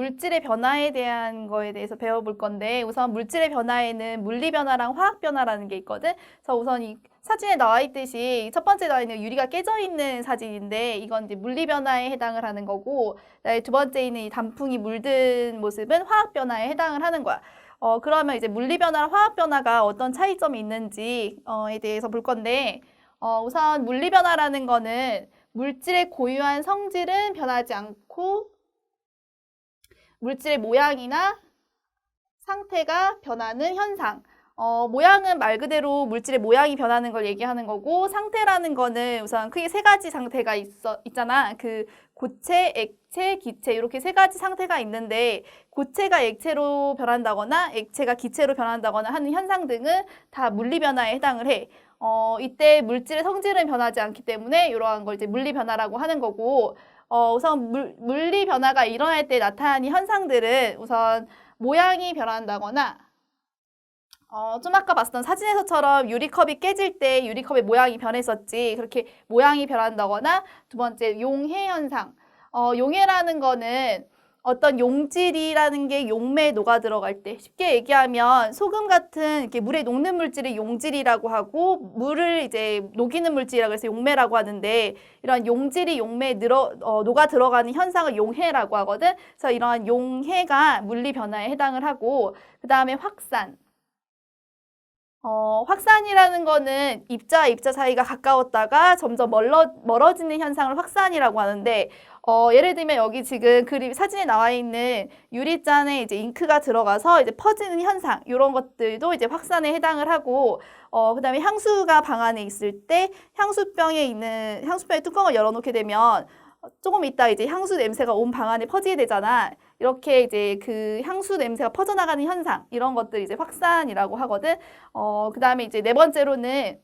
물질의 변화에 대한 거에 대해서 배워볼 건데 우선 물질의 변화에는 물리 변화랑 화학 변화라는 게 있거든. 그래서 우선 이 사진에 나와 있듯이 첫 번째 나와 있는 유리가 깨져 있는 사진인데 이건 이제 물리 변화에 해당을 하는 거고 두 번째 있는 이 단풍이 물든 모습은 화학 변화에 해당을 하는 거야. 그러면 이제 물리 변화랑 화학 변화가 어떤 차이점이 있는지에 대해서 볼 건데 우선 물리 변화라는 거는 물질의 고유한 성질은 변하지 않고 물질의 모양이나 상태가 변하는 현상. 모양은 말 그대로 물질의 모양이 변하는 걸 얘기하는 거고 상태라는 거는 우선 크게 세 가지 상태가 있잖아. 그 고체, 액체, 기체 이렇게 세 가지 상태가 있는데 고체가 액체로 변한다거나 액체가 기체로 변한다거나 하는 현상 등은 다 물리 변화에 해당을 해. 이때 물질의 성질은 변하지 않기 때문에 이러한 걸 이제 물리 변화라고 하는 거고 우선 물리 변화가 일어날 때 나타나는 현상들은 우선 모양이 변한다거나 좀 아까 봤었던 사진에서처럼 유리컵이 깨질 때 유리컵의 모양이 변했었지. 그렇게 모양이 변한다거나 두 번째 용해 현상. 용해라는 거는 어떤 용질이라는 게 용매에 녹아 들어갈 때 쉽게 얘기하면 소금 같은 이렇게 물에 녹는 물질을 용질이라고 하고 물을 이제 녹이는 물질이라고 해서 용매라고 하는데 이런 용질이 용매에 녹아 들어가는 현상을 용해라고 하거든. 그래서 이러한 용해가 물리 변화에 해당을 하고 그 다음에 확산. 확산이라는 거는 입자와 입자 사이가 가까웠다가 점점 멀어지는 현상을 확산이라고 하는데 예를 들면 여기 지금 사진에 나와 있는 유리잔에 이제 잉크가 들어가서 이제 퍼지는 현상 이런 것들도 이제 확산에 해당을 하고 그다음에 향수가 방 안에 있을 때 향수병의 뚜껑을 열어놓게 되면 조금 있다 이제 향수 냄새가 온 방 안에 퍼지게 되잖아. 이렇게 이제 그 향수 냄새가 퍼져나가는 현상 이런 것들 이제 확산이라고 하거든. 그 다음에 이제 네 번째로는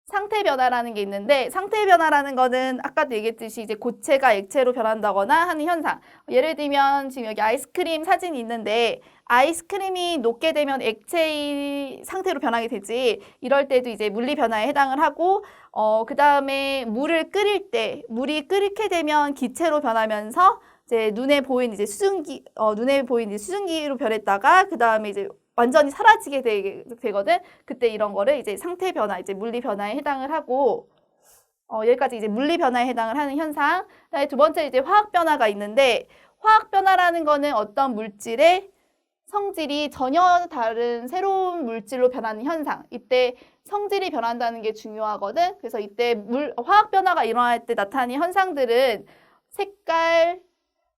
상태 변화라는 게 있는데 상태 변화라는 거는 아까도 얘기했듯이 이제 고체가 액체로 변한다거나 하는 현상. 예를 들면 지금 여기 아이스크림 사진이 있는데 아이스크림이 녹게 되면 액체의 상태로 변하게 되지. 이럴 때도 이제 물리 변화에 해당을 하고 그 다음에 물을 끓일 때 물이 끓게 되면 기체로 변하면서 이제 눈에 보이는 이제 수증기로 변했다가 그 다음에 이제 완전히 사라지게 되거든. 그때 이런 거를 이제 상태 변화, 이제 물리 변화에 해당을 하고 여기까지 이제 물리 변화에 해당을 하는 현상. 그다음에 두 번째 이제 화학 변화가 있는데 화학 변화라는 거는 어떤 물질의 성질이 전혀 다른 새로운 물질로 변하는 현상. 이때 성질이 변한다는 게 중요하거든. 그래서 이때 화학 변화가 일어날 때 나타나는 현상들은 색깔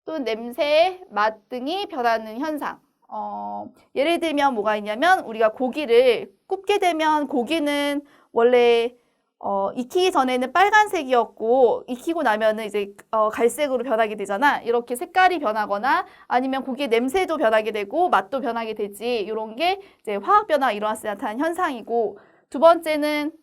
또는 냄새, 맛 등이 변하는 현상. 예를 들면 뭐가 있냐면 우리가 고기를 굽게 되면 고기는 원래 익히기 전에는 빨간색이었고 익히고 나면은 이제 갈색으로 변하게 되잖아. 이렇게 색깔이 변하거나 아니면 고기의 냄새도 변하게 되고 맛도 변하게 되지. 이런 게 이제 화학 변화가 일어났을 때 나타나는 현상이고 두 번째는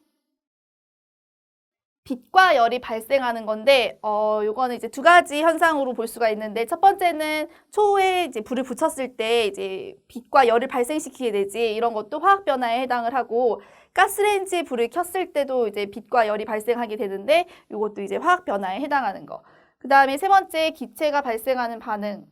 빛과 열이 발생하는 건데, 요거는 이제 두 가지 현상으로 볼 수가 있는데, 첫 번째는 초에 이제 불을 붙였을 때 이제 빛과 열을 발생시키게 되지, 이런 것도 화학 변화에 해당을 하고, 가스레인지 불을 켰을 때도 이제 빛과 열이 발생하게 되는데, 요것도 이제 화학 변화에 해당하는 거. 그 다음에 세 번째, 기체가 발생하는 반응.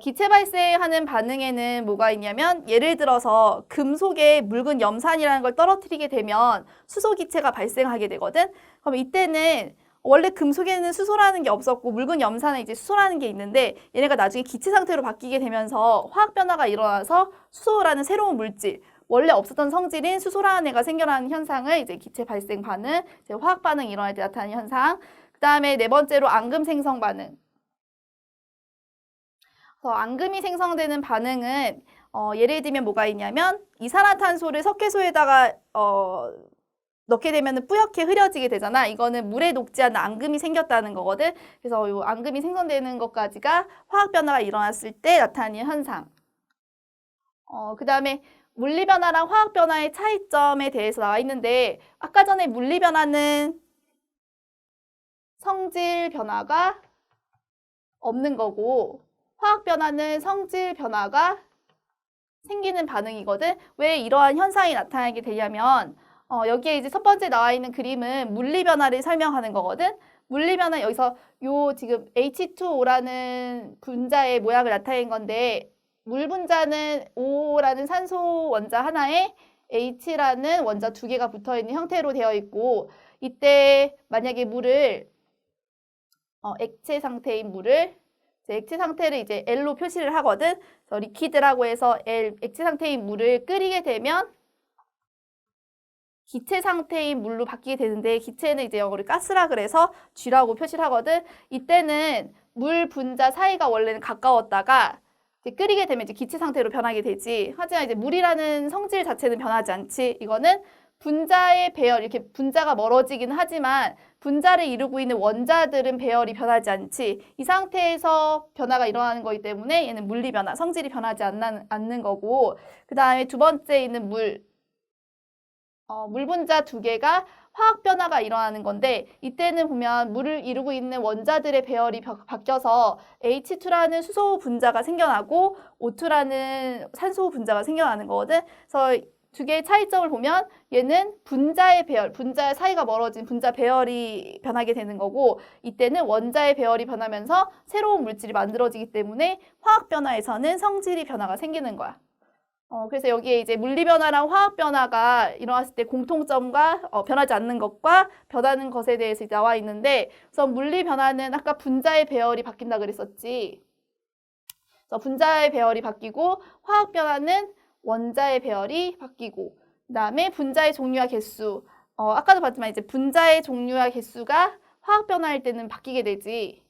기체 발생하는 반응에는 뭐가 있냐면 예를 들어서 금속에 묽은 염산이라는 걸 떨어뜨리게 되면 수소 기체가 발생하게 되거든. 그럼 이때는 원래 금속에는 수소라는 게 없었고 묽은 염산에 이제 수소라는 게 있는데 얘네가 나중에 기체 상태로 바뀌게 되면서 화학 변화가 일어나서 수소라는 새로운 물질 원래 없었던 성질인 수소라는 애가 생겨나는 현상을 이제 기체 발생 반응, 이제 화학 반응이 일어날 때 나타나는 현상. 그 다음에 네 번째로 앙금 생성 반응. 앙금이 생성되는 반응은 예를 들면 뭐가 있냐면 이산화탄소를 석회소에다가 넣게 되면 뿌옇게 흐려지게 되잖아. 이거는 물에 녹지 않는 앙금이 생겼다는 거거든. 그래서 이 앙금이 생성되는 것까지가 화학 변화가 일어났을 때 나타나는 현상. 그 다음에 물리 변화랑 화학 변화의 차이점에 대해서 나와 있는데 아까 전에 물리 변화는 성질 변화가 없는 거고 화학 변화는 성질 변화가 생기는 반응이거든. 왜 이러한 현상이 나타나게 되냐면 여기에 이제 첫 번째 나와 있는 그림은 물리 변화를 설명하는 거거든. 물리변화 여기서 요 지금 H2O라는 분자의 모양을 나타낸 건데 물 분자는 O라는 산소 원자 하나에 H라는 원자 두 개가 붙어 있는 형태로 되어 있고 이때 만약에 물을 액체 상태인 물을 액체 상태를 이제 L로 표시를 하거든. 그래서 리퀴드라고 해서 L 액체 상태인 물을 끓이게 되면 기체 상태인 물로 바뀌게 되는데 기체는 이제 영어로 가스라 그래서 G라고 표시를 하거든. 이때는 물 분자 사이가 원래는 가까웠다가 이제 끓이게 되면 이제 기체 상태로 변하게 되지. 하지만 이제 물이라는 성질 자체는 변하지 않지. 이거는 분자의 배열, 이렇게 분자가 멀어지긴 하지만 분자를 이루고 있는 원자들은 배열이 변하지 않지. 이 상태에서 변화가 일어나는 거기 때문에 얘는 물리 변화, 성질이 변하지 않는 거고 그 다음에 두 번째 있는 물 분자 두 개가 화학 변화가 일어나는 건데 이때는 보면 물을 이루고 있는 원자들의 배열이 바뀌어서 H2라는 수소 분자가 생겨나고 O2라는 산소 분자가 생겨나는 거거든. 그래서 두 개의 차이점을 보면 얘는 분자의 배열, 분자의 사이가 멀어진 분자 배열이 변하게 되는 거고 이때는 원자의 배열이 변하면서 새로운 물질이 만들어지기 때문에 화학 변화에서는 성질이 변화가 생기는 거야. 그래서 여기에 이제 물리 변화랑 화학 변화가 일어났을 때 공통점과 변하지 않는 것과 변하는 것에 대해서 나와 있는데 우선 물리 변화는 아까 분자의 배열이 바뀐다 그랬었지. 그래서 분자의 배열이 바뀌고 화학 변화는 원자의 배열이 바뀌고 그다음에 분자의 종류와 개수 아까도 봤지만 이제 분자의 종류와 개수가 화학 변화일 때는 바뀌게 되지.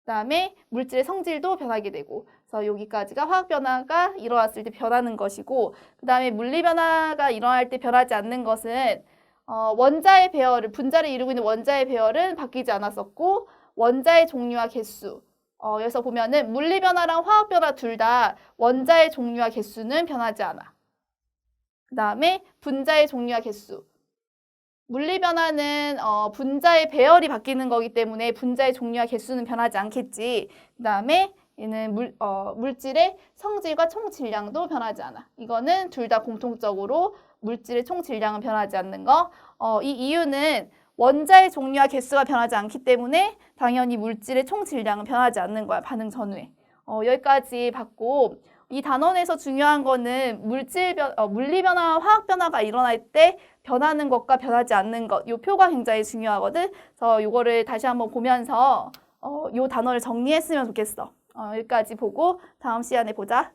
그다음에 물질의 성질도 변하게 되고 그래서 여기까지가 화학 변화가 일어났을 때 변하는 것이고 그다음에 물리 변화가 일어날 때 변하지 않는 것은 원자의 배열을 분자를 이루고 있는 원자의 배열은 바뀌지 않았었고 원자의 종류와 개수 여기서 보면은 물리 변화랑 화학 변화 둘 다 원자의 종류와 개수는 변하지 않아. 그다음에 분자의 종류와 개수 물리 변화는 분자의 배열이 바뀌는 거기 때문에 분자의 종류와 개수는 변하지 않겠지. 그다음에 얘는 물질의 성질과 총 질량도 변하지 않아. 이거는 둘 다 공통적으로 물질의 총 질량은 변하지 않는 거. 이 이유는 원자의 종류와 개수가 변하지 않기 때문에 당연히 물질의 총 질량은 변하지 않는 거야. 반응 전후에. 여기까지 봤고 이 단원에서 중요한 거는 물리 변화와 화학 변화가 일어날 때 변하는 것과 변하지 않는 것, 이 표가 굉장히 중요하거든. 그래서 이거를 다시 한번 보면서 이 단어를 정리했으면 좋겠어. 여기까지 보고 다음 시간에 보자.